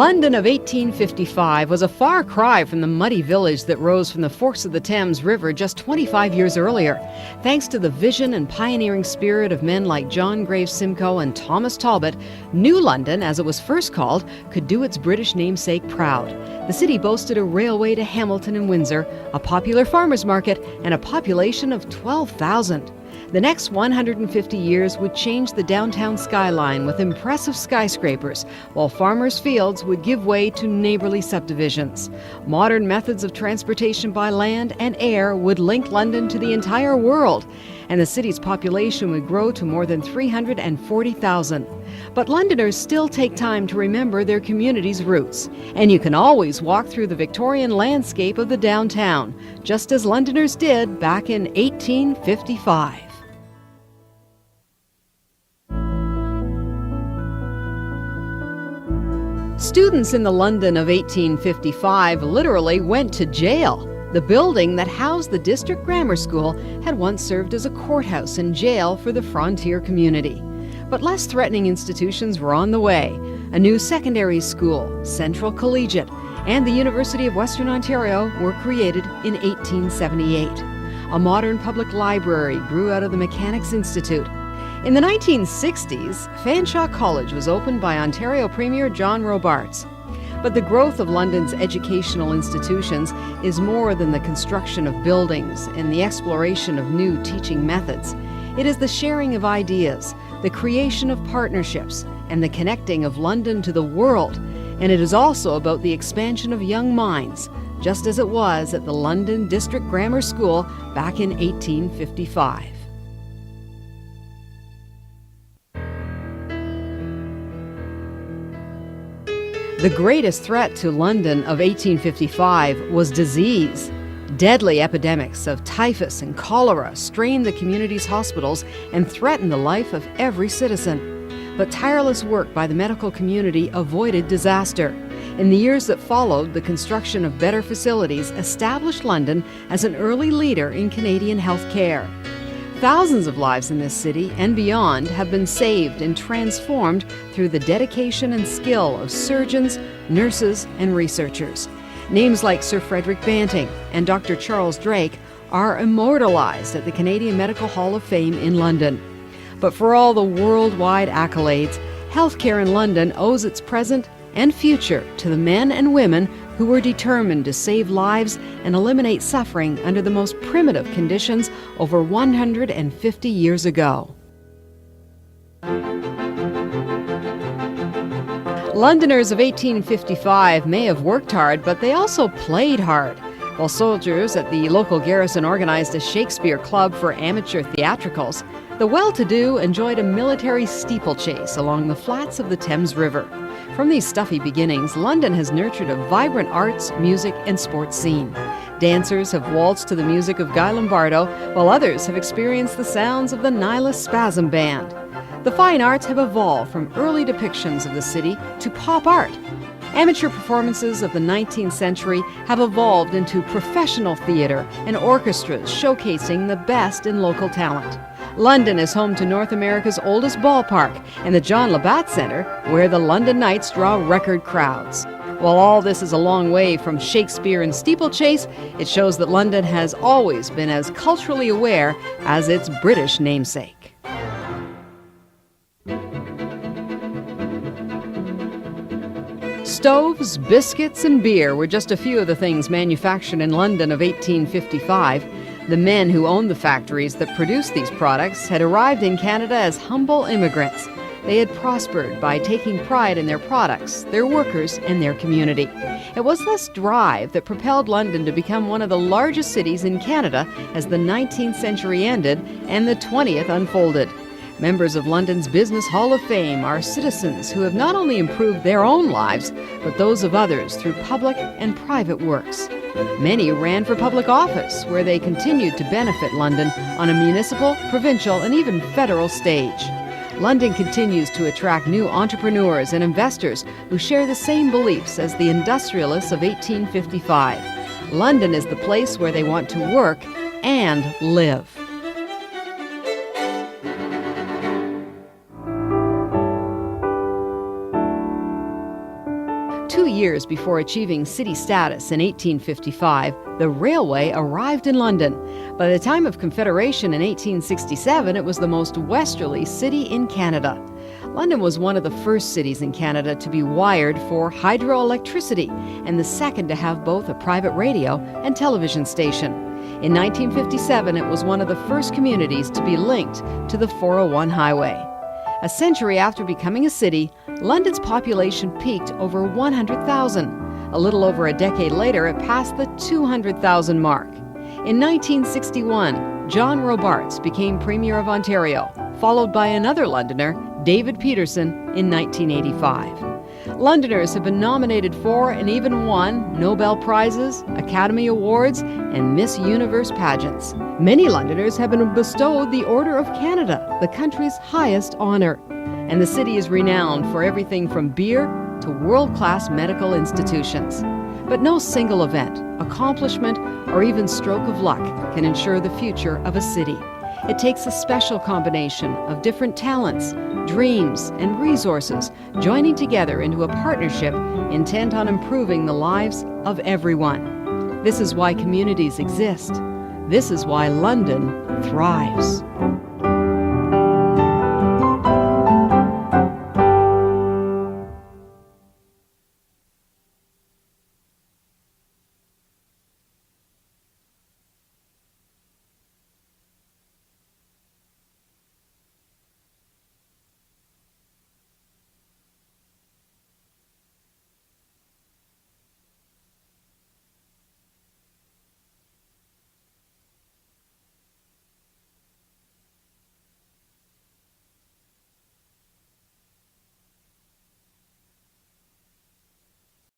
London of 1855 was a far cry from the muddy village that rose from the forks of the Thames River just 25 years earlier. Thanks to the vision and pioneering spirit of men like John Graves Simcoe and Thomas Talbot, New London, as it was first called, could do its British namesake proud. The city boasted a railway to Hamilton and Windsor, a popular farmers market, and a population of 12,000. The next 150 years would change the downtown skyline with impressive skyscrapers, while farmers' fields would give way to neighborly subdivisions. Modern methods of transportation by land and air would link London to the entire world, and the city's population would grow to more than 340,000. But Londoners still take time to remember their community's roots, and you can always walk through the Victorian landscape of the downtown, just as Londoners did back in 1855. Students in the London of 1855 literally went to jail. The building that housed the district grammar school had once served as a courthouse and jail for the frontier community. But less threatening institutions were on the way. A new secondary school, Central Collegiate, and the University of Western Ontario were created in 1878. A modern public library grew out of the Mechanics' Institute. In the 1960s, Fanshawe College was opened by Ontario Premier John Robarts. But the growth of London's educational institutions is more than the construction of buildings and the exploration of new teaching methods. It is the sharing of ideas, the creation of partnerships, and the connecting of London to the world. And it is also about the expansion of young minds, just as it was at the London District Grammar School back in 1855. The greatest threat to London of 1855 was disease. Deadly epidemics of typhus and cholera strained the community's hospitals and threatened the life of every citizen. But tireless work by the medical community avoided disaster. In the years that followed, the construction of better facilities established London as an early leader in Canadian health care. Thousands of lives in this city and beyond have been saved and transformed through the dedication and skill of surgeons, nurses, and researchers. Names like Sir Frederick Banting and Dr. Charles Drake are immortalized at the Canadian Medical Hall of Fame in London. But for all the worldwide accolades, healthcare in London owes its present and future to the men and women who were determined to save lives and eliminate suffering under the most primitive conditions over 150 years ago. Londoners of 1855 may have worked hard, but they also played hard. While soldiers at the local garrison organized a Shakespeare club for amateur theatricals, the well-to-do enjoyed a military steeplechase along the flats of the Thames River. From these stuffy beginnings, London has nurtured a vibrant arts, music, and sports scene. Dancers have waltzed to the music of Guy Lombardo, while others have experienced the sounds of the Nihilist Spasm Band. The fine arts have evolved from early depictions of the city to pop art. Amateur performances of the 19th century have evolved into professional theater and orchestras showcasing the best in local talent. London is home to North America's oldest ballpark and the John Labatt Centre, where the London Knights draw record crowds. While all this is a long way from Shakespeare and steeplechase, it shows that London has always been as culturally aware as its British namesake. Stoves, biscuits, and beer were just a few of the things manufactured in London of 1855. The men who owned the factories that produced these products had arrived in Canada as humble immigrants. They had prospered by taking pride in their products, their workers, and their community. It was this drive that propelled London to become one of the largest cities in Canada as the 19th century ended and the 20th unfolded. Members of London's Business Hall of Fame are citizens who have not only improved their own lives, but those of others through public and private works. Many ran for public office, where they continued to benefit London on a municipal, provincial, and even federal stage. London continues to attract new entrepreneurs and investors who share the same beliefs as the industrialists of 1855. London is the place where they want to work and live. years before achieving city status in 1855, the railway arrived in London. By the time of Confederation in 1867, it was the most westerly city in Canada. London was one of the first cities in Canada to be wired for hydroelectricity and the second to have both a private radio and television station. In 1957, it was one of the first communities to be linked to the 401 highway. A century after becoming a city, London's population peaked over 100,000. A little over a decade later, it passed the 200,000 mark. In 1961, John Robarts became Premier of Ontario, followed by another Londoner, David Peterson, in 1985. Londoners have been nominated for and even won Nobel Prizes, Academy Awards, and Miss Universe pageants. Many Londoners have been bestowed the Order of Canada, the country's highest honor. And the city is renowned for everything from beer to world-class medical institutions. But no single event, accomplishment, or even stroke of luck can ensure the future of a city. It takes a special combination of different talents, dreams, and resources joining together into a partnership intent on improving the lives of everyone. This is why communities exist. This is why London thrives.